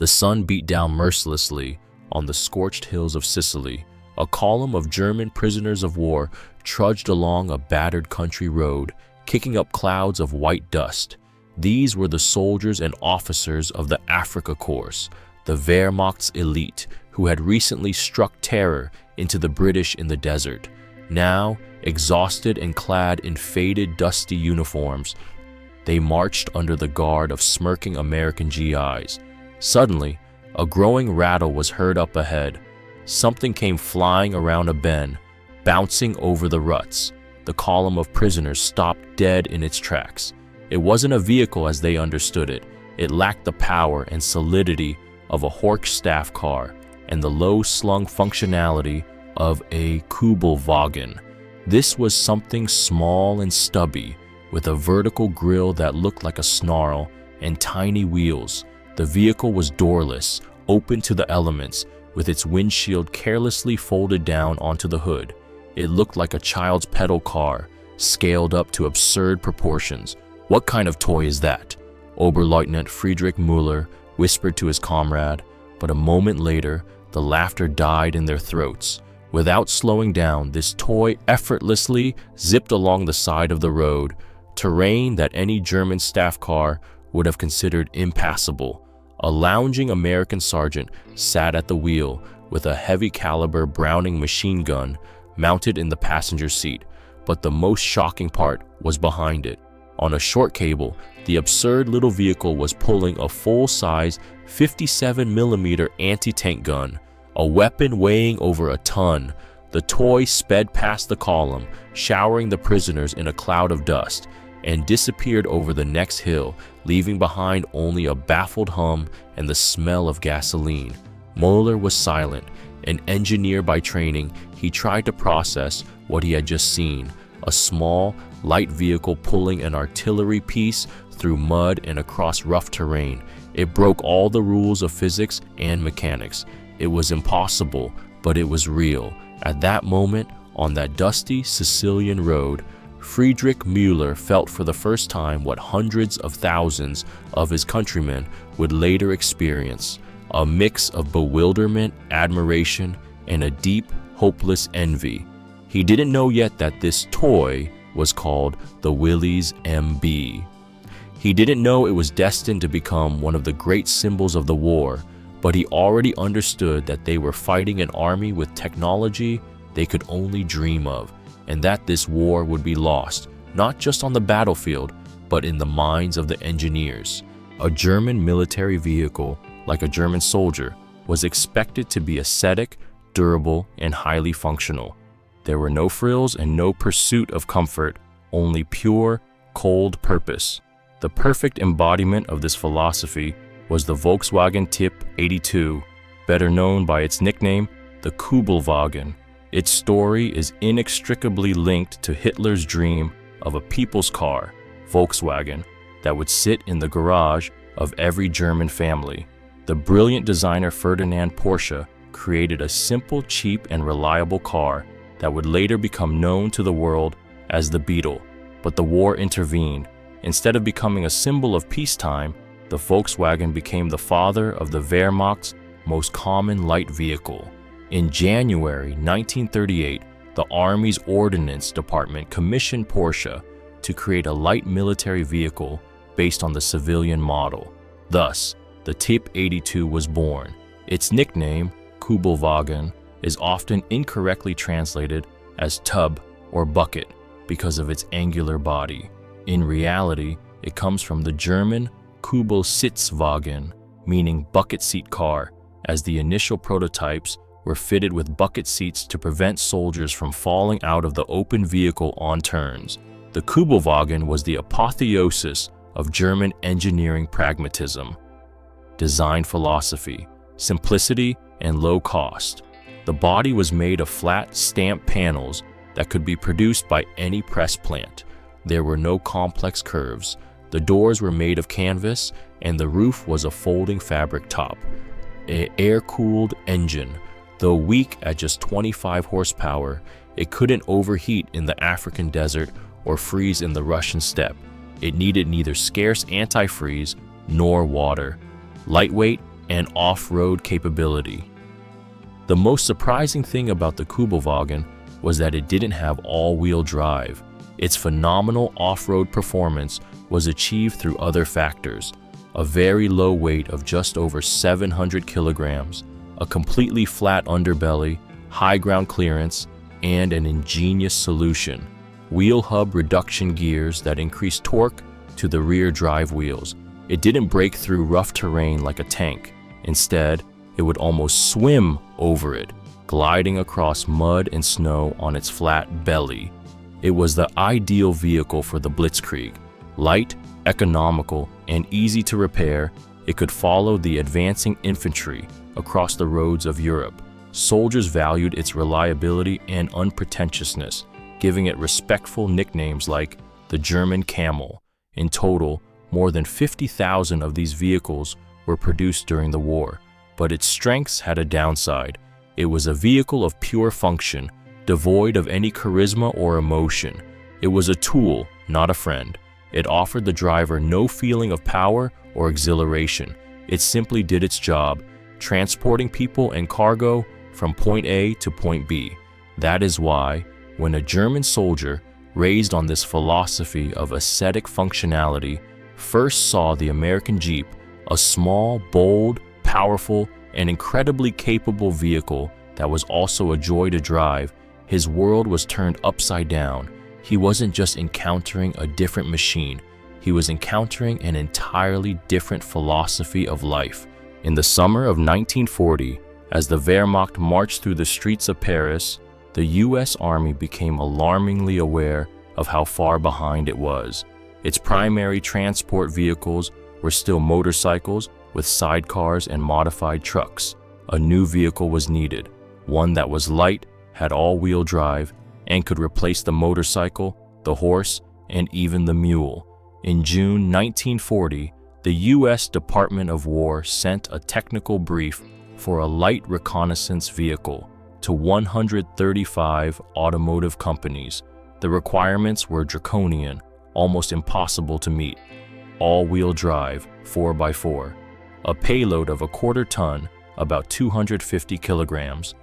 The sun beat down mercilessly on the scorched hills of Sicily. A column of German prisoners of war trudged along a battered country road, kicking up clouds of white dust. These were the soldiers and officers of the Afrika Korps, the Wehrmacht's elite, who had recently struck terror into the British in the desert. Now, exhausted and clad in faded, dusty uniforms, they marched under the guard of smirking American GIs. Suddenly, a growing rattle was heard up ahead. Something came flying around a bend, bouncing over the ruts. The column of prisoners stopped dead in its tracks. It wasn't a vehicle as they understood it. It lacked the power and solidity of a Hochstaff car and the low-slung functionality of a Kübelwagen. This was something small and stubby, with a vertical grille that looked like a snarl and tiny wheels. The vehicle was doorless, open to the elements, with its windshield carelessly folded down onto the hood. It looked like a child's pedal car, scaled up to absurd proportions. "What kind of toy is that?" Oberleutnant Friedrich Müller whispered to his comrade, but a moment later, the laughter died in their throats. Without slowing down, this toy effortlessly zipped along the side of the road, terrain that any German staff car would have considered impassable. A lounging American sergeant sat at the wheel with a heavy-caliber Browning machine gun mounted in the passenger seat, but the most shocking part was behind it. On a short cable, the absurd little vehicle was pulling a full-size 57mm anti-tank gun, a weapon weighing over a ton. The toy sped past the column, showering the prisoners in a cloud of dust, and disappeared over the next hill, leaving behind only a baffled hum and the smell of gasoline. Müller was silent. An engineer by training, he tried to process what he had just seen. A small, light vehicle pulling an artillery piece through mud and across rough terrain. It broke all the rules of physics and mechanics. It was impossible, but it was real. At that moment, on that dusty Sicilian road, Friedrich Müller felt for the first time what hundreds of thousands of his countrymen would later experience: a mix of bewilderment, admiration, and a deep, hopeless envy. He didn't know yet that this toy was called the Willys MB. He didn't know it was destined to become one of the great symbols of the war, but he already understood that they were fighting an army with technology they could only dream of, and that this war would be lost, not just on the battlefield, but in the minds of the engineers. A German military vehicle, like a German soldier, was expected to be aesthetic, durable, and highly functional. There were no frills and no pursuit of comfort, only pure, cold purpose. The perfect embodiment of this philosophy was the Volkswagen Typ 82, better known by its nickname, the Kübelwagen. Its story is inextricably linked to Hitler's dream of a people's car, Volkswagen, that would sit in the garage of every German family. The brilliant designer Ferdinand Porsche created a simple, cheap, and reliable car that would later become known to the world as the Beetle. But the war intervened. Instead of becoming a symbol of peacetime, the Volkswagen became the father of the Wehrmacht's most common light vehicle. In January 1938, the Army's Ordnance Department commissioned Porsche to create a light military vehicle based on the civilian model. Thus, the Typ 82 was born. Its nickname, Kübelwagen, is often incorrectly translated as tub or bucket because of its angular body. In reality, it comes from the German Kübelsitzwagen, meaning bucket seat car, as the initial prototypes were fitted with bucket seats to prevent soldiers from falling out of the open vehicle on turns. The Kübelwagen was the apotheosis of German engineering pragmatism, design philosophy, simplicity, and low cost. The body was made of flat, stamped panels that could be produced by any press plant. There were no complex curves. The doors were made of canvas, and the roof was a folding fabric top. An air-cooled engine. Though weak at just 25 horsepower, it couldn't overheat in the African desert or freeze in the Russian steppe. It needed neither scarce antifreeze nor water. Lightweight, and off-road capability. The most surprising thing about the Kübelwagen was that it didn't have all-wheel drive. Its phenomenal off-road performance was achieved through other factors: a very low weight of just over 700 kilograms, a completely flat underbelly, high ground clearance, and an ingenious solution: wheel hub reduction gears that increase torque to the rear drive wheels. It didn't break through rough terrain like a tank. Instead, it would almost swim over it, gliding across mud and snow on its flat belly. It was the ideal vehicle for the Blitzkrieg. Light, economical, and easy to repair, it could follow the advancing infantry across the roads of Europe. Soldiers valued its reliability and unpretentiousness, giving it respectful nicknames like the German Camel. In total, more than 50,000 of these vehicles were produced during the war, but its strengths had a downside. It was a vehicle of pure function, devoid of any charisma or emotion. It was a tool, not a friend. It offered the driver no feeling of power or exhilaration. It simply did its job, transporting people and cargo from point A to point B. That is why, when a German soldier, raised on this philosophy of ascetic functionality, first saw the American Jeep, a small, bold, powerful, and incredibly capable vehicle that was also a joy to drive, his world was turned upside down. He wasn't just encountering a different machine, he was encountering an entirely different philosophy of life. In the summer of 1940, as the Wehrmacht marched through the streets of Paris, the U.S. Army became alarmingly aware of how far behind it was. Its primary transport vehicles were still motorcycles with sidecars and modified trucks. A new vehicle was needed, one that was light, had all-wheel drive, and could replace the motorcycle, the horse, and even the mule. In June 1940, the U.S. Department of War sent a technical brief for a light reconnaissance vehicle to 135 automotive companies. The requirements were draconian, almost impossible to meet. All-wheel drive, 4x4, a payload of a quarter ton, about 250 kilograms,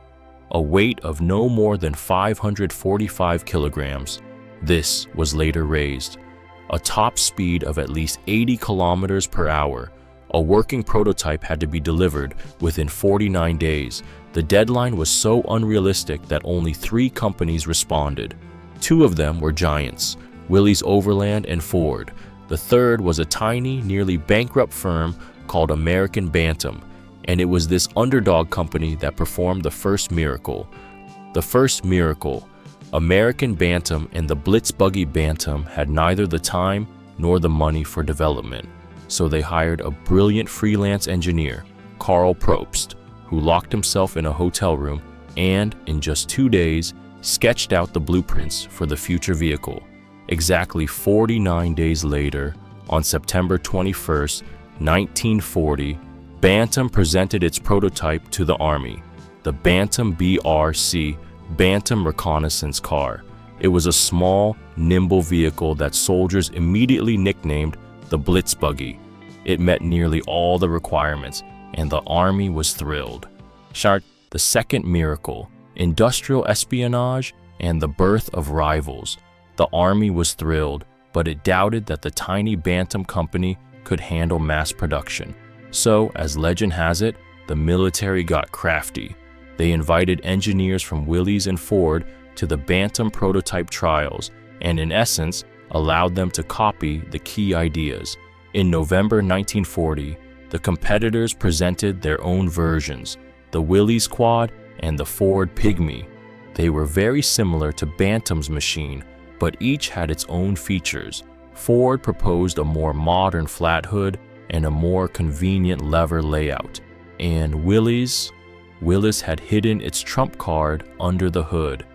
a weight of no more than 545 kilograms. This was later raised. A top speed of at least 80 kilometers per hour. A working prototype had to be delivered within 49 days. The deadline was so unrealistic that only 3 companies responded. 2 of them were giants, Willys Overland and Ford. The third was a tiny, nearly bankrupt firm called American Bantam, and it was this underdog company that performed the first miracle. The first miracle. American Bantam and the Blitzbuggy Bantam had neither the time nor the money for development, so they hired a brilliant freelance engineer, Karl Probst, who locked himself in a hotel room and, in just 2 days, sketched out the blueprints for the future vehicle. Exactly 49 days later, on September 21st, 1940, Bantam presented its prototype to the Army, the Bantam BRC, Bantam Reconnaissance Car. It was a small, nimble vehicle that soldiers immediately nicknamed the Blitzbuggy. It met nearly all the requirements, and the Army was thrilled. Chart, the second miracle, industrial espionage and the birth of rivals. The Army was thrilled, but it doubted that the tiny Bantam company could handle mass production. So, as legend has it, the military got crafty. They invited engineers from Willys and Ford to the Bantam prototype trials, and in essence, allowed them to copy the key ideas. In November 1940, the competitors presented their own versions, the Willys Quad and the Ford Pygmy. They were very similar to Bantam's machine, but each had its own features. Ford proposed a more modern flat hood and a more convenient lever layout, and Willys had hidden its trump card under the hood.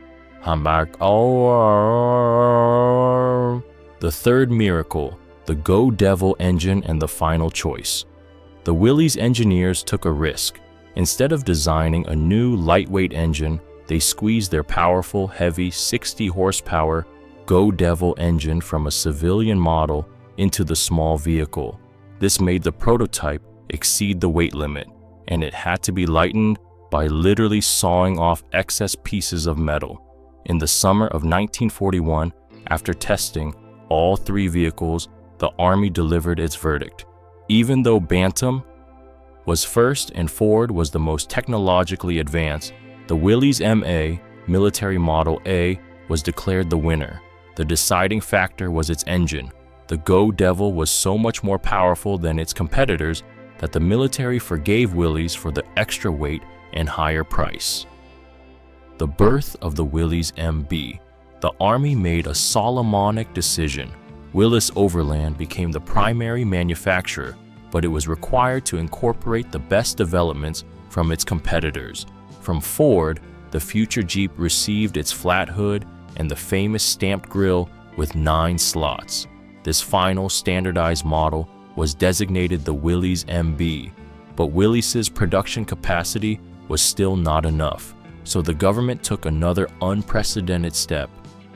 The third miracle, the Go Devil engine and the final choice. The Willys engineers took a risk. Instead of designing a new lightweight engine, they squeezed their powerful, heavy 60 horsepower Go Devil engine from a civilian model into the small vehicle. This made the prototype exceed the weight limit. and it had to be lightened by literally sawing off excess pieces of metal. In the summer of 1941, after testing all three vehicles, the Army delivered its verdict. Even though Bantam was first and Ford was the most technologically advanced, the Willys MB military Model A was declared the winner. The deciding factor was its engine. The Go Devil was so much more powerful than its competitors that the military forgave Willys for the extra weight and higher price. The birth of the Willys MB. The Army made a Solomonic decision. Willys Overland became the primary manufacturer, but it was required to incorporate the best developments from its competitors. From Ford, the future Jeep received its flat hood and the famous stamped grille with 9 slots. This final standardized model was designated the Willys MB, but Willys's production capacity was still not enough, so the government took another unprecedented step.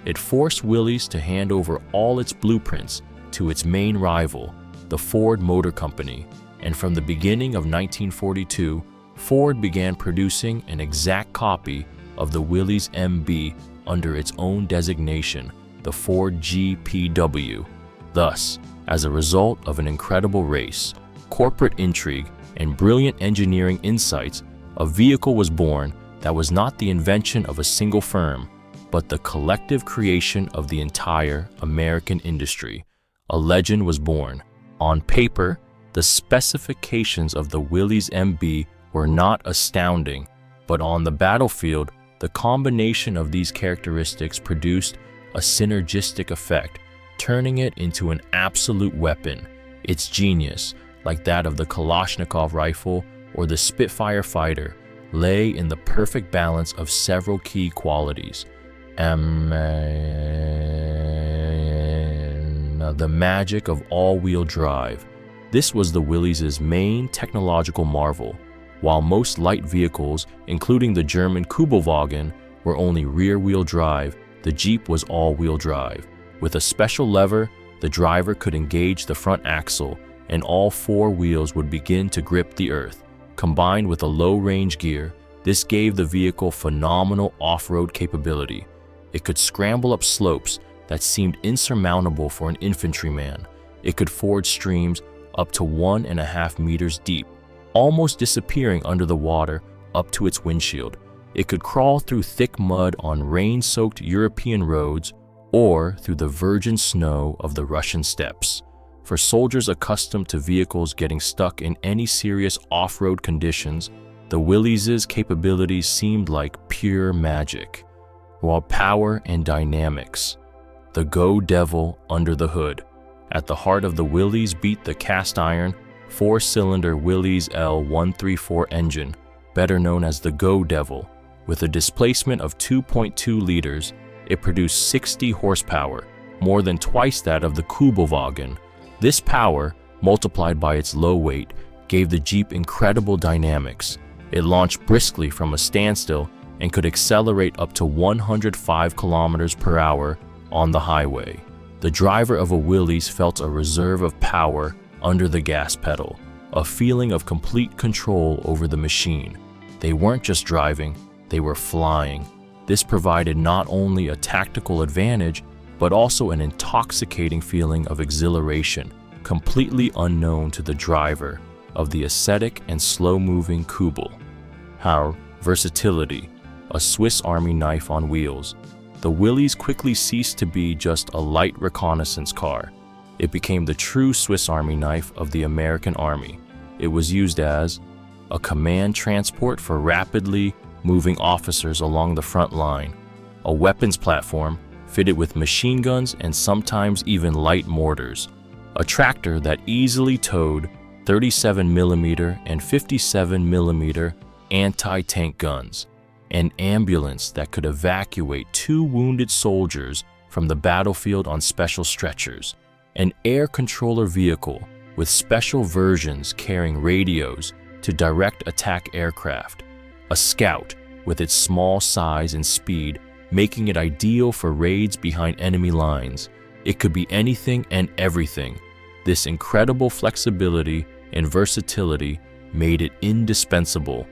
It forced Willys to hand over all its blueprints to its main rival, the Ford Motor Company, and from the beginning of 1942, Ford began producing an exact copy of the Willys MB under its own designation, the Ford GPW. Thus, as a result of an incredible race, corporate intrigue, and brilliant engineering insights, a vehicle was born that was not the invention of a single firm, but the collective creation of the entire American industry. A legend was born. On paper, the specifications of the Willys MB were not astounding, but on the battlefield, the combination of these characteristics produced a synergistic effect, turning it into an absolute weapon. Its genius, like that of the Kalashnikov rifle or the Spitfire fighter, lay in the perfect balance of several key qualities. The magic of all-wheel drive. This was the Willys' main technological marvel. While most light vehicles, including the German Kübelwagen, were only rear-wheel drive, the Jeep was all-wheel drive. With a special lever, the driver could engage the front axle, and all 4 wheels would begin to grip the earth. Combined with a low-range gear, this gave the vehicle phenomenal off-road capability. It could scramble up slopes that seemed insurmountable for an infantryman. It could ford streams up to 1.5 meters deep, almost disappearing under the water up to its windshield. It could crawl through thick mud on rain-soaked European roads or through the virgin snow of the Russian steppes. For soldiers accustomed to vehicles getting stuck in any serious off-road conditions, the Willys' capabilities seemed like pure magic. While power and dynamics. The Go Devil under the hood. At the heart of the Willys beat the cast-iron, 4-cylinder Willys L134 engine, better known as the Go Devil. With a displacement of 2.2 liters, it produced 60 horsepower, more than twice that of the Kübelwagen. This power, multiplied by its low weight, gave the Jeep incredible dynamics. It launched briskly from a standstill and could accelerate up to 105 kilometers per hour on the highway. The driver of a Willys felt a reserve of power under the gas pedal, a feeling of complete control over the machine. They weren't just driving, they were flying. This provided not only a tactical advantage, but also an intoxicating feeling of exhilaration, completely unknown to the driver of the ascetic and slow-moving Kübel. How versatility, a Swiss Army knife on wheels. The Willys quickly ceased to be just a light reconnaissance car. It became the true Swiss Army knife of the American Army. It was used as a command transport for rapidly moving officers along the front line, a weapons platform fitted with machine guns and sometimes even light mortars, a tractor that easily towed 37mm and 57mm anti-tank guns, an ambulance that could evacuate 2 wounded soldiers from the battlefield on special stretchers, an air controller vehicle with special versions carrying radios to direct attack aircraft, a Scout with its small size and speed making it ideal for raids behind enemy lines. It could be anything and everything. This incredible flexibility and versatility made it indispensable,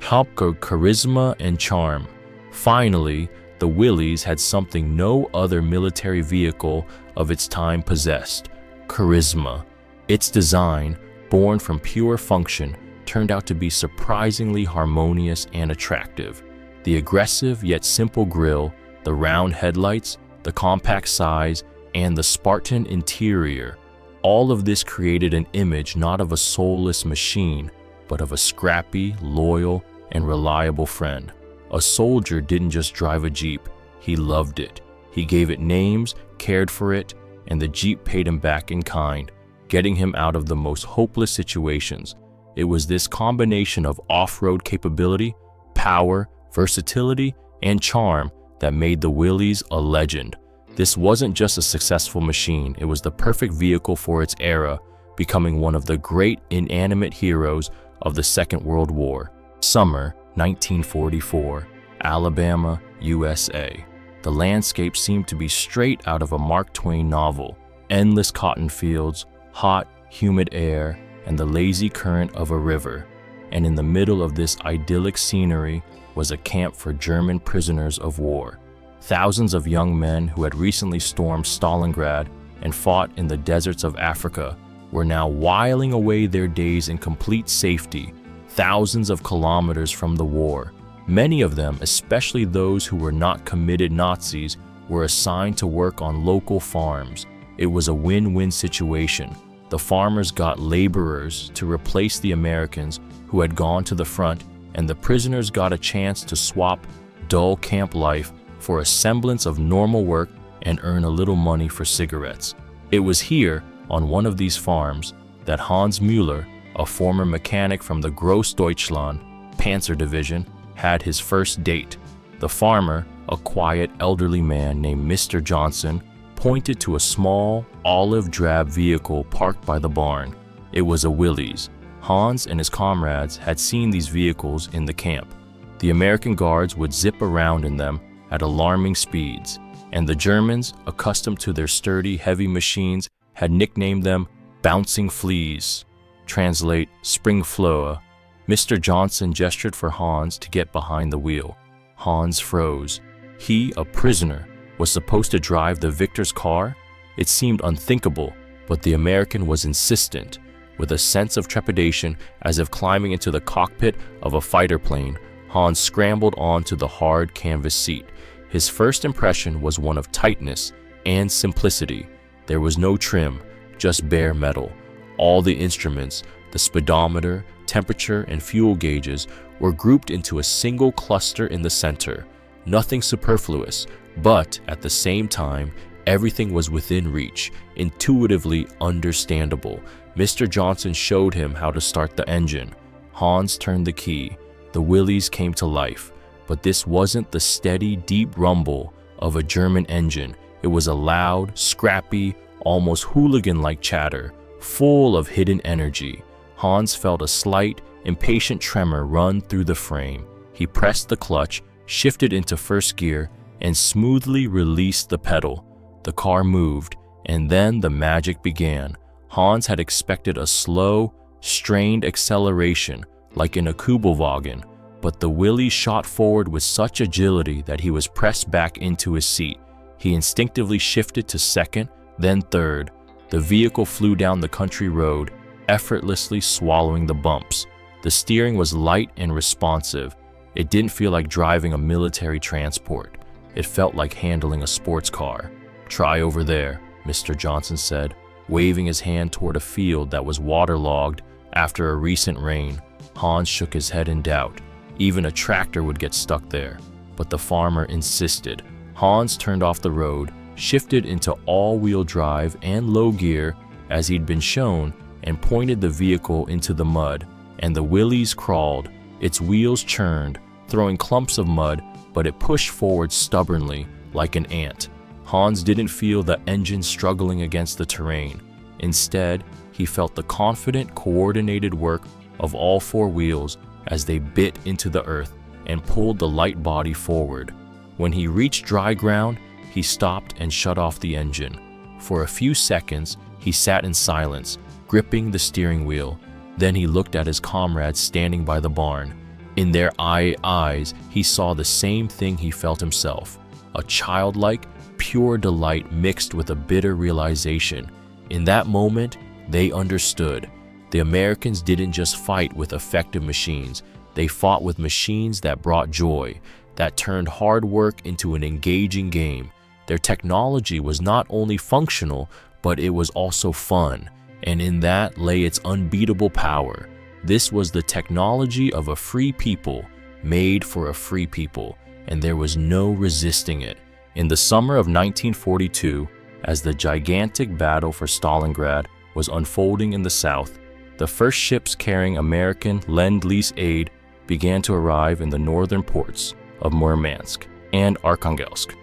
helped her charisma and charm. Finally, the Willys had something no other military vehicle of its time possessed: charisma. Its design, born from pure function, turned out to be surprisingly harmonious and attractive. The aggressive yet simple grille, the round headlights, the compact size, and the Spartan interior, all of this created an image not of a soulless machine, but of a scrappy, loyal, and reliable friend. A soldier didn't just drive a Jeep, he loved it. He gave it names, cared for it, and the Jeep paid him back in kind, getting him out of the most hopeless situations. It was this combination of off-road capability, power, versatility, and charm that made the Willys a legend. This wasn't just a successful machine, it was the perfect vehicle for its era, becoming one of the great inanimate heroes of the Second World War. Summer 1944, Alabama, USA. The landscape seemed to be straight out of a Mark Twain novel. Endless cotton fields, hot, humid air, and the lazy current of a river. And in the middle of this idyllic scenery was a camp for German prisoners of war. Thousands of young men who had recently stormed Stalingrad and fought in the deserts of Africa were now whiling away their days in complete safety, thousands of kilometers from the war. Many of them, especially those who were not committed Nazis, were assigned to work on local farms. It was a win-win situation. The farmers got laborers to replace the Americans who had gone to the front, and the prisoners got a chance to swap dull camp life for a semblance of normal work and earn a little money for cigarettes. It was here, on one of these farms, that Hans Müller, a former mechanic from the Grossdeutschland Panzer Division, had his first date. The farmer, a quiet elderly man named Mr. Johnson, pointed to a small, olive-drab vehicle parked by the barn. It was a Willys. Hans and his comrades had seen these vehicles in the camp. The American guards would zip around in them at alarming speeds, and the Germans, accustomed to their sturdy, heavy machines, had nicknamed them bouncing fleas. Translate, spring floa. Mr. Johnson gestured for Hans to get behind the wheel. Hans froze. He, a prisoner, was supposed to drive the victor's car? It seemed unthinkable, but the American was insistent. With a sense of trepidation, as if climbing into the cockpit of a fighter plane, Hans scrambled onto the hard canvas seat. His first impression was one of tightness and simplicity. There was no trim, just bare metal. All the instruments, the speedometer, temperature, and fuel gauges were grouped into a single cluster in the center. Nothing superfluous, but at the same time, everything was within reach, intuitively understandable. Mr. Johnson showed him how to start the engine. Hans turned the key. The Willys came to life, but this wasn't the steady, deep rumble of a German engine. It was a loud, scrappy, almost hooligan-like chatter, full of hidden energy. Hans felt a slight, impatient tremor run through the frame. He pressed the clutch, shifted into first gear, and smoothly released the pedal. The car moved, and then the magic began. Hans had expected a slow, strained acceleration, like in a Kübelwagen, but the Willys shot forward with such agility that he was pressed back into his seat. He instinctively shifted to second, then third. The vehicle flew down the country road, effortlessly swallowing the bumps. The steering was light and responsive. It didn't feel like driving a military transport. It felt like handling a sports car. "Try over there," Mr. Johnson said, waving his hand toward a field that was waterlogged after a recent rain. Hans shook his head in doubt. Even a tractor would get stuck there. But the farmer insisted. Hans turned off the road, shifted into all-wheel drive and low gear as he'd been shown, and pointed the vehicle into the mud. And the Willys crawled. Its wheels churned, throwing clumps of mud, but it pushed forward stubbornly, like an ant. Hans didn't feel the engine struggling against the terrain. Instead, he felt the confident, coordinated work of all four wheels as they bit into the earth and pulled the light body forward. When he reached dry ground, he stopped and shut off the engine. For a few seconds, he sat in silence, gripping the steering wheel. Then he looked at his comrades standing by the barn. In their eyes, he saw the same thing he felt himself, a childlike, pure delight mixed with a bitter realization. In that moment, they understood. The Americans didn't just fight with effective machines. They fought with machines that brought joy, that turned hard work into an engaging game. Their technology was not only functional, but it was also fun, and in that lay its unbeatable power. This was the technology of a free people, made for a free people, and there was no resisting it. In the summer of 1942, as the gigantic battle for Stalingrad was unfolding in the south, the first ships carrying American Lend-Lease aid began to arrive in the northern ports of Murmansk and Arkhangelsk.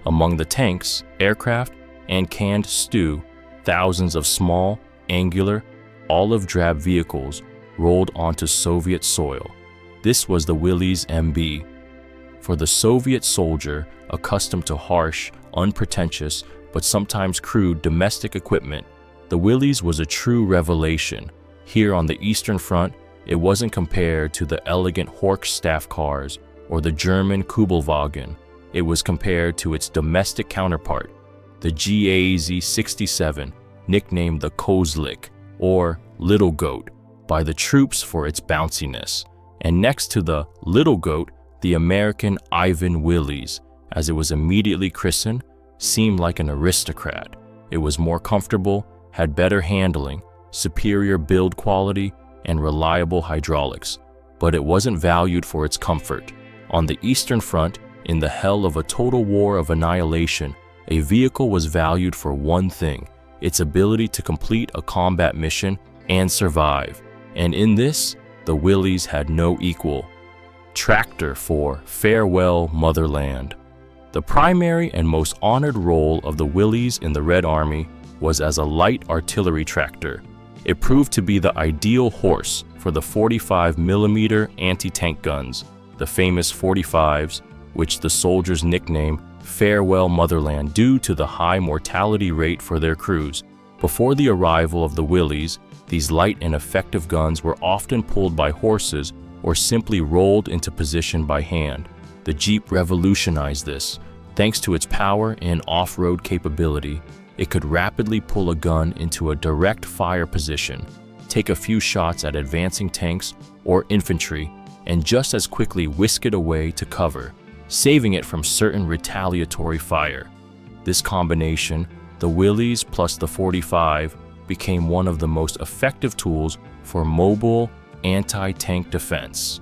Among the tanks, aircraft, and canned stew, thousands of small, angular, olive-drab vehicles rolled onto Soviet soil. This was the Willys MB. For the Soviet soldier, accustomed to harsh, unpretentious, but sometimes crude domestic equipment, the Willys was a true revelation. Here on the Eastern Front, it wasn't compared to the elegant Horch staff cars or the German Kübelwagen. It was compared to its domestic counterpart, the GAZ-67, nicknamed the Kozlik, or Little Goat, by the troops for its bounciness. And next to the Little Goat, the American Ivan Willys, as it was immediately christened, seemed like an aristocrat. It was more comfortable, had better handling, superior build quality, and reliable hydraulics, but it wasn't valued for its comfort. On the Eastern Front, in the hell of a total war of annihilation, a vehicle was valued for one thing: its ability to complete a combat mission and survive. And in this, the Willys had no equal. Tractor for Farewell Motherland. The primary and most honored role of the Willys in the Red Army was as a light artillery tractor. It proved to be the ideal horse for the 45mm anti-tank guns, the famous 45s, which the soldiers nicknamed Farewell Motherland due to the high mortality rate for their crews. Before the arrival of the Willys, these light and effective guns were often pulled by horses or simply rolled into position by hand. The Jeep revolutionized this. Thanks to its power and off-road capability, it could rapidly pull a gun into a direct fire position, take a few shots at advancing tanks or infantry, and just as quickly whisk it away to cover, saving it from certain retaliatory fire. This combination, the Willys plus the 45, became one of the most effective tools for mobile anti-tank defense.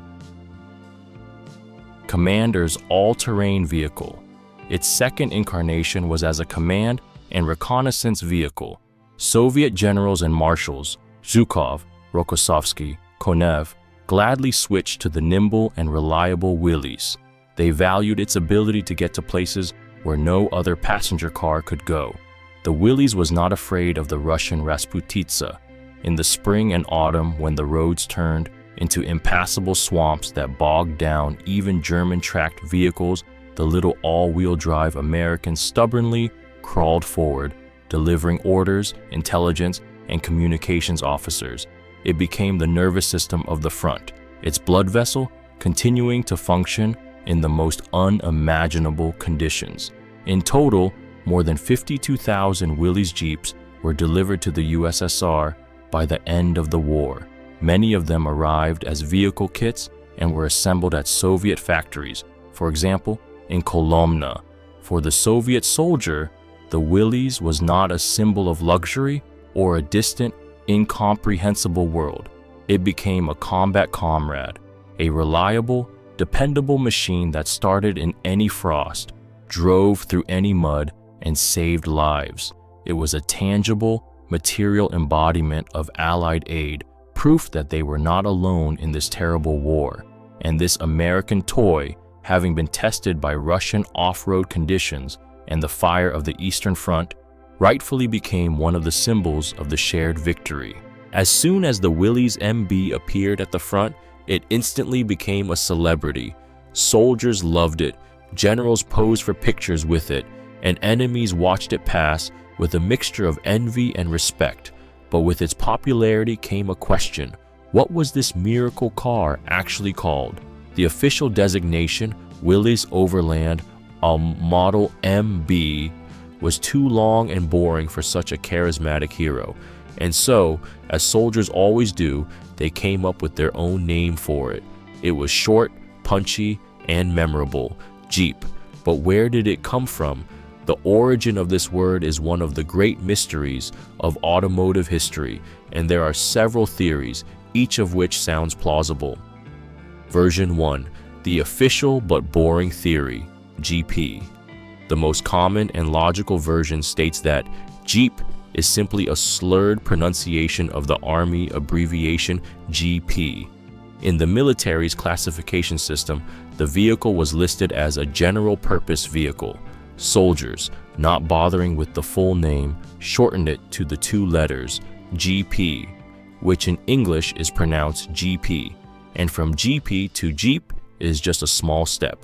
Commander's all-terrain vehicle. Its second incarnation was as a command and reconnaissance vehicle. Soviet generals and marshals, Zhukov, Rokossovsky, Konev, gladly switched to the nimble and reliable Willys. They valued its ability to get to places where no other passenger car could go. The Willys was not afraid of the Russian Rasputitsa. In the spring and autumn, when the roads turned into impassable swamps that bogged down even German-tracked vehicles, the little all-wheel drive Americans stubbornly crawled forward, delivering orders, intelligence, and communications officers. It became the nervous system of the front, its blood vessel continuing to function in the most unimaginable conditions. In total, more than 52,000 Willys Jeeps were delivered to the USSR by the end of the war. Many of them arrived as vehicle kits and were assembled at Soviet factories, for example, in Kolomna. For the Soviet soldier, the Willys was not a symbol of luxury or a distant, incomprehensible world. It became a combat comrade, a reliable, dependable machine that started in any frost, drove through any mud, and saved lives. It was a tangible, material embodiment of Allied aid, proof that they were not alone in this terrible war. And this American toy, having been tested by Russian off-road conditions and the fire of the Eastern Front, rightfully became one of the symbols of the shared victory. As soon as the Willys MB appeared at the front, it instantly became a celebrity. Soldiers loved it, generals posed for pictures with it, and enemies watched it pass with a mixture of envy and respect. But with its popularity came a question: What was this miracle car actually called? The official designation, Willys Overland, a Model MB, was too long and boring for such a charismatic hero. And so, as soldiers always do, they came up with their own name for it. It was short, punchy, and memorable, Jeep. But where did it come from? The origin of this word is one of the great mysteries of automotive history, and there are several theories, each of which sounds plausible. Version 1. The official but boring theory, GP. The most common and logical version states that Jeep is simply a slurred pronunciation of the Army abbreviation GP. In the military's classification system, the vehicle was listed as a general-purpose vehicle. Soldiers, not bothering with the full name, shortened it to the two letters, GP, which in English is pronounced GP, and from GP to Jeep is just a small step.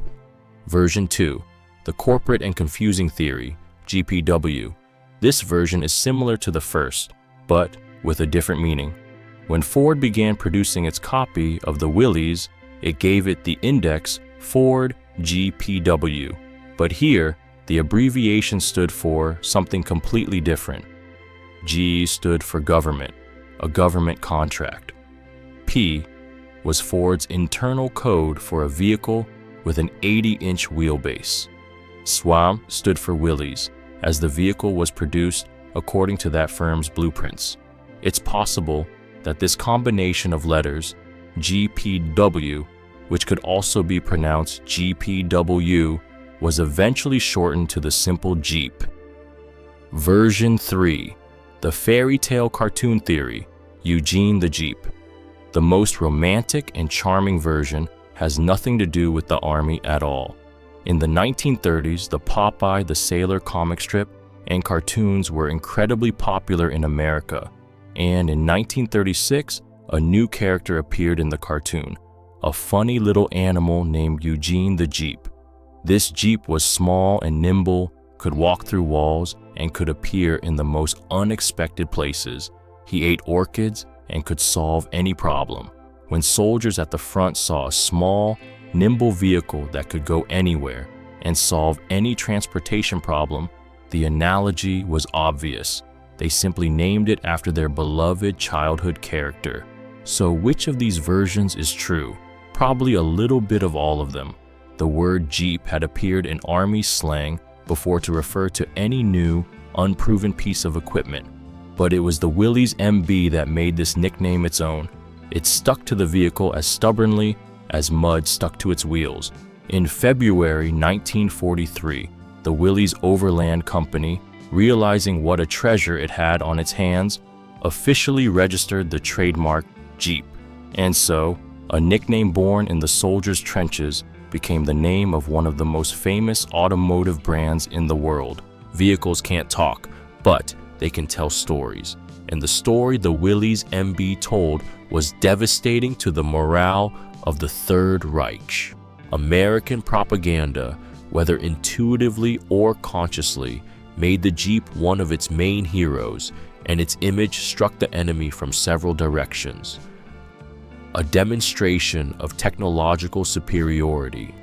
Version 2. The corporate and confusing theory, GPW. This version is similar to the first, but with a different meaning. When Ford began producing its copy of the Willys, it gave it the index Ford GPW. But here, the abbreviation stood for something completely different. G stood for government, a government contract. P was Ford's internal code for a vehicle with an 80-inch wheelbase. SWAM stood for Willys, as the vehicle was produced according to that firm's blueprints. It's possible that this combination of letters, GPW, which could also be pronounced GPW, was eventually shortened to the simple Jeep. Version 3. The fairy tale cartoon theory, Eugene the Jeep. The most romantic and charming version has nothing to do with the Army at all. In the 1930s, the Popeye the Sailor comic strip and cartoons were incredibly popular in America, and in 1936, a new character appeared in the cartoon, a funny little animal named Eugene the Jeep. This Jeep was small and nimble, could walk through walls, and could appear in the most unexpected places. He ate orchids and could solve any problem. When soldiers at the front saw a small, nimble vehicle that could go anywhere and solve any transportation problem, the analogy was obvious. They simply named it after their beloved childhood character. So which of these versions is true? Probably a little bit of all of them. The word Jeep had appeared in Army slang before to refer to any new, unproven piece of equipment. But it was the Willys MB that made this nickname its own. It stuck to the vehicle as stubbornly as mud stuck to its wheels. In February 1943, the Willys Overland Company, realizing what a treasure it had on its hands, officially registered the trademark Jeep. And so, a nickname born in the soldiers' trenches became the name of one of the most famous automotive brands in the world. Vehicles can't talk, but they can tell stories. And the story the Willys MB told was devastating to the morale of the Third Reich. American propaganda, whether intuitively or consciously, made the Jeep one of its main heroes, and its image struck the enemy from several directions. A demonstration of technological superiority.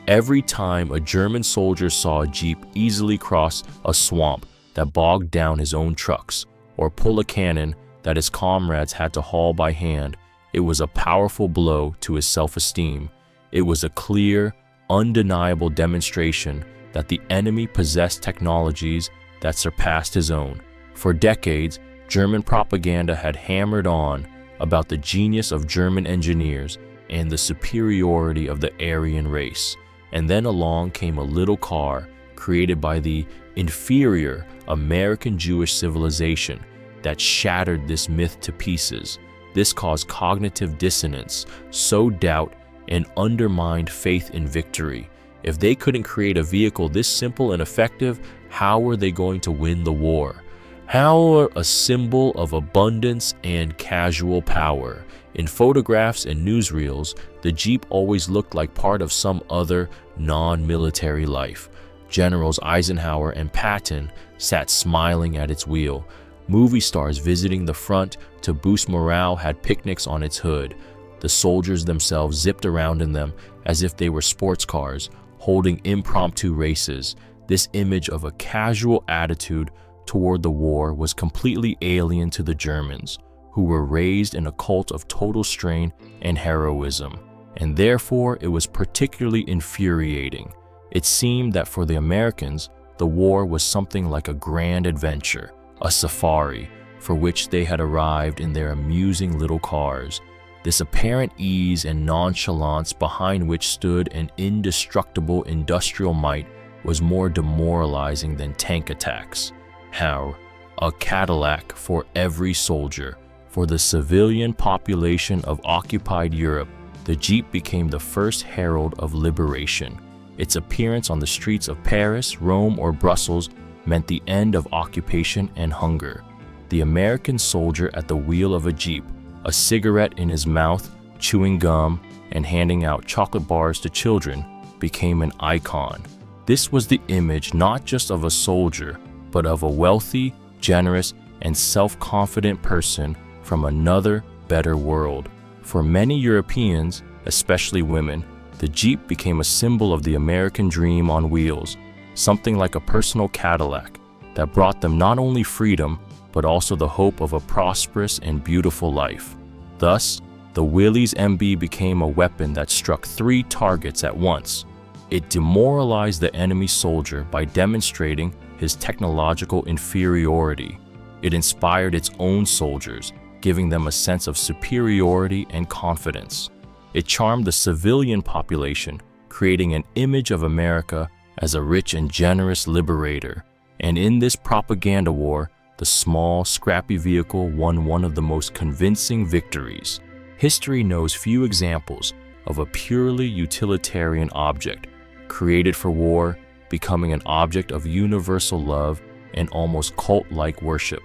Every time a German soldier saw a Jeep easily cross a swamp that bogged down his own trucks, or pull a cannon that his comrades had to haul by hand, it was a powerful blow to his self-esteem. It was a clear, undeniable demonstration that the enemy possessed technologies that surpassed his own. For decades, German propaganda had hammered on about the genius of German engineers and the superiority of the Aryan race. And then along came a little car created by the inferior American Jewish civilization that shattered this myth to pieces. This caused cognitive dissonance, sowed doubt, and undermined faith in victory. If they couldn't create a vehicle this simple and effective, how were they going to win the war? How a symbol of abundance and casual power. In photographs and newsreels, the Jeep always looked like part of some other non-military life. Generals Eisenhower and Patton sat smiling at its wheel, Movie stars visiting the front to boost morale had picnics on its hood. The soldiers themselves zipped around in them as if they were sports cars, holding impromptu races. This image of a casual attitude toward the war was completely alien to the Germans, who were raised in a cult of total strain and heroism, and therefore it was particularly infuriating. It seemed that for the Americans, the war was something like a grand adventure, a safari, for which they had arrived in their amusing little cars. This apparent ease and nonchalance behind which stood an indestructible industrial might was more demoralizing than tank attacks. How? A Cadillac for every soldier. For the civilian population of occupied Europe, the Jeep became the first herald of liberation. Its appearance on the streets of Paris, Rome, or Brussels meant the end of occupation and hunger. The American soldier at the wheel of a Jeep, a cigarette in his mouth, chewing gum, and handing out chocolate bars to children, became an icon. This was the image not just of a soldier, but of a wealthy, generous, and self-confident person from another, better world. For many Europeans, especially women, the Jeep became a symbol of the American dream on wheels, something like a personal Cadillac that brought them not only freedom, but also the hope of a prosperous and beautiful life. Thus, the Willys MB became a weapon that struck 3 targets at once. It demoralized the enemy soldier by demonstrating his technological inferiority. It inspired its own soldiers, giving them a sense of superiority and confidence. It charmed the civilian population, creating an image of America as a rich and generous liberator. And in this propaganda war, the small, scrappy vehicle won one of the most convincing victories. History knows few examples of a purely utilitarian object, created for war, becoming an object of universal love and almost cult-like worship.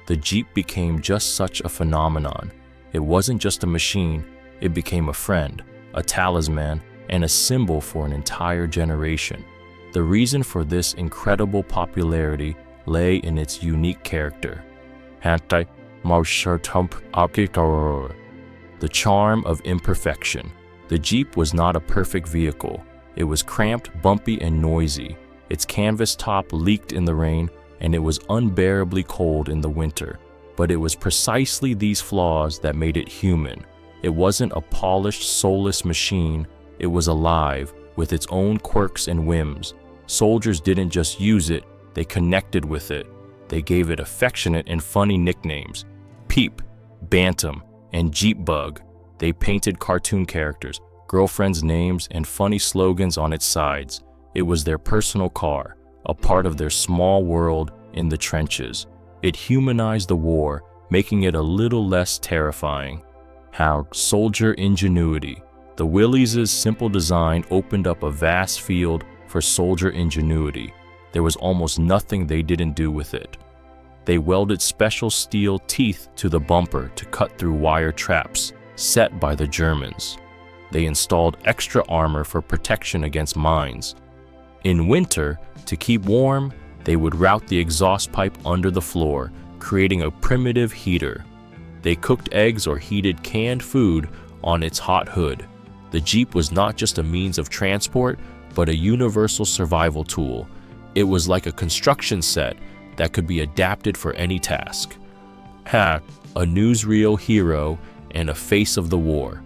The Jeep became just such a phenomenon. It wasn't just a machine, it became a friend, a talisman, and a symbol for an entire generation. The reason for this incredible popularity lay in its unique character. The charm of imperfection. The Jeep was not a perfect vehicle. It was cramped, bumpy, and noisy. Its canvas top leaked in the rain, and it was unbearably cold in the winter. But it was precisely these flaws that made it human. It wasn't a polished, soulless machine. It was alive, with its own quirks and whims. Soldiers didn't just use it, they connected with it. They gave it affectionate and funny nicknames: Peep, Bantam, and Jeep Bug. They painted cartoon characters, girlfriends' names, and funny slogans on its sides. It was their personal car, a part of their small world in the trenches. It humanized the war, making it a little less terrifying. How? Soldier ingenuity. The Willys' simple design opened up a vast field for soldier ingenuity. There was almost nothing they didn't do with it. They welded special steel teeth to the bumper to cut through wire traps set by the Germans. They installed extra armor for protection against mines. In winter, to keep warm, they would route the exhaust pipe under the floor, creating a primitive heater. They cooked eggs or heated canned food on its hot hood. The Jeep was not just a means of transport, but a universal survival tool. It was like a construction set that could be adapted for any task. A newsreel hero and a face of the war.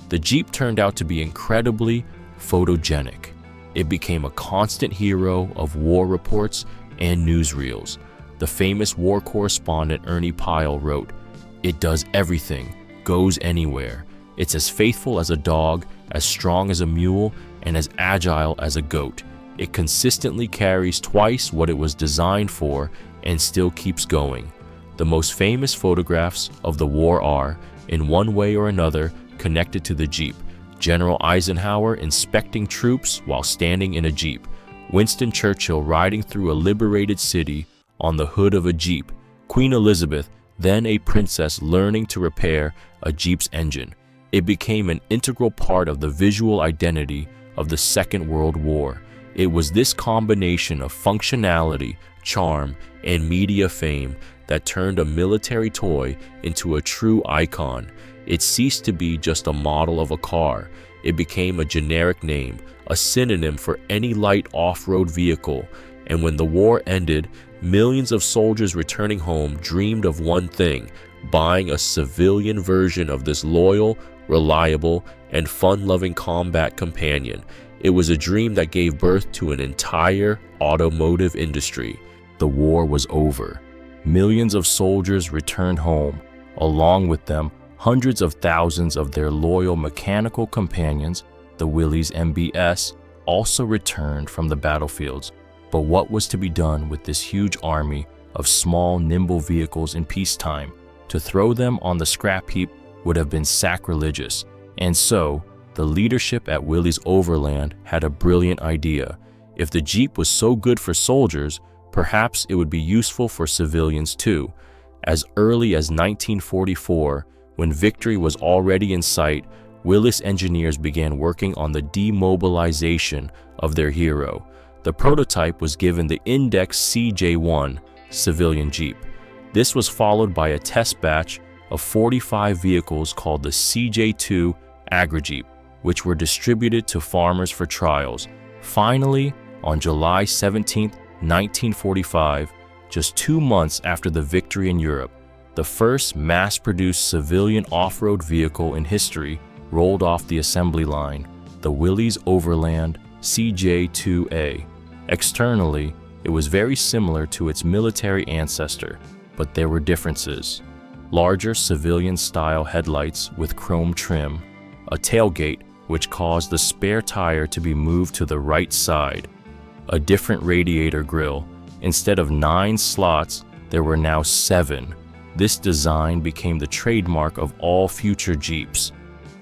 The Jeep turned out to be incredibly photogenic. It became a constant hero of war reports and newsreels. The famous war correspondent Ernie Pyle wrote, "It does everything, goes anywhere. It's as faithful as a dog, as strong as a mule, and as agile as a goat. It consistently carries twice what it was designed for and still keeps going." The most famous photographs of the war are, in one way or another, connected to the Jeep. General Eisenhower inspecting troops while standing in a Jeep. Winston Churchill riding through a liberated city on the hood of a Jeep. Queen Elizabeth, then a princess, learning to repair a Jeep's engine. It became an integral part of the visual identity of the Second World War. It was this combination of functionality, charm, and media fame that turned a military toy into a true icon. It ceased to be just a model of a car. It became a generic name, a synonym for any light off-road vehicle. And when the war ended, millions of soldiers returning home dreamed of one thing: buying a civilian version of this loyal, reliable, and fun-loving combat companion. It was a dream that gave birth to an entire automotive industry. The war was over. Millions of soldiers returned home. Along with them, hundreds of thousands of their loyal mechanical companions, the Willys MBs, also returned from the battlefields. But what was to be done with this huge army of small, nimble vehicles in peacetime? To throw them on the scrap heap would have been sacrilegious, and so the leadership at Willys Overland had a brilliant idea. If the Jeep was so good for soldiers, perhaps it would be useful for civilians too. As early as 1944, when victory was already in sight, Willys engineers began working on the demobilization of their hero. The prototype was given the Index CJ1 civilian Jeep. This was followed by a test batch of 45 vehicles called the CJ2 Agri-Jeep, which were distributed to farmers for trials. Finally, on July 17, 1945, just 2 months after the victory in Europe, the first mass-produced civilian off-road vehicle in history rolled off the assembly line, the Willys Overland CJ2A. Externally, it was very similar to its military ancestor, but there were differences. Larger civilian-style headlights with chrome trim, a tailgate which caused the spare tire to be moved to the right side, a different radiator grille. Instead of 9 slots, there were now 7. This design became the trademark of all future Jeeps.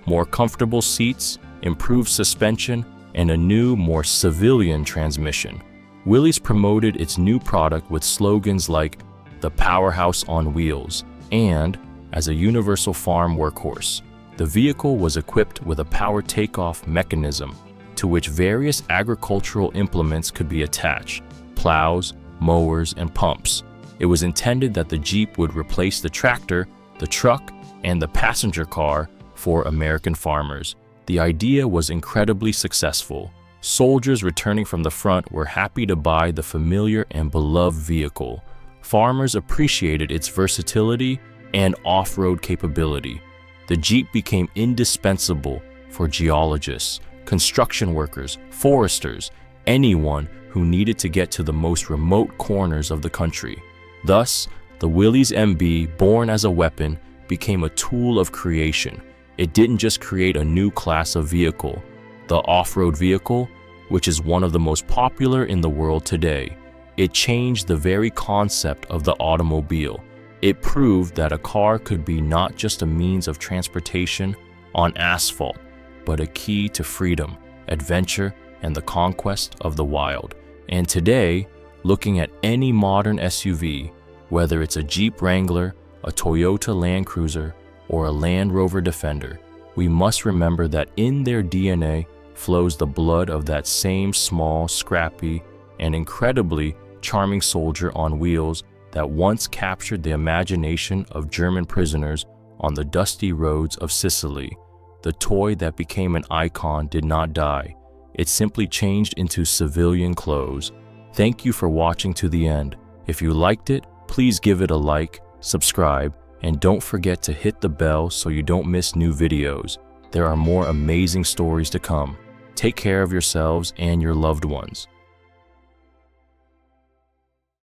More comfortable seats, improved suspension, and a new, more civilian transmission. Willys promoted its new product with slogans like "the powerhouse on wheels" and "as a universal farm workhorse." The vehicle was equipped with a power takeoff mechanism to which various agricultural implements could be attached: plows, mowers, and pumps. It was intended that the Jeep would replace the tractor, the truck, and the passenger car for American farmers. The idea was incredibly successful. Soldiers returning from the front were happy to buy the familiar and beloved vehicle. Farmers appreciated its versatility and off-road capability. The Jeep became indispensable for geologists, construction workers, foresters, anyone who needed to get to the most remote corners of the country. Thus, the Willys MB, born as a weapon, became a tool of creation. It didn't just create a new class of vehicle, the off-road vehicle, which is one of the most popular in the world today. It changed the very concept of the automobile. It proved that a car could be not just a means of transportation on asphalt, but a key to freedom, adventure, and the conquest of the wild. And today, looking at any modern SUV, whether it's a Jeep Wrangler, a Toyota Land Cruiser, or a Land Rover Defender, we must remember that in their DNA flows the blood of that same small, scrappy, and incredibly charming soldier on wheels that once captured the imagination of German prisoners on the dusty roads of Sicily. The toy that became an icon did not die. It simply changed into civilian clothes. Thank you for watching to the end. If you liked it, please give it a like, subscribe, and don't forget to hit the bell so you don't miss new videos. There are more amazing stories to come. Take care of yourselves and your loved ones.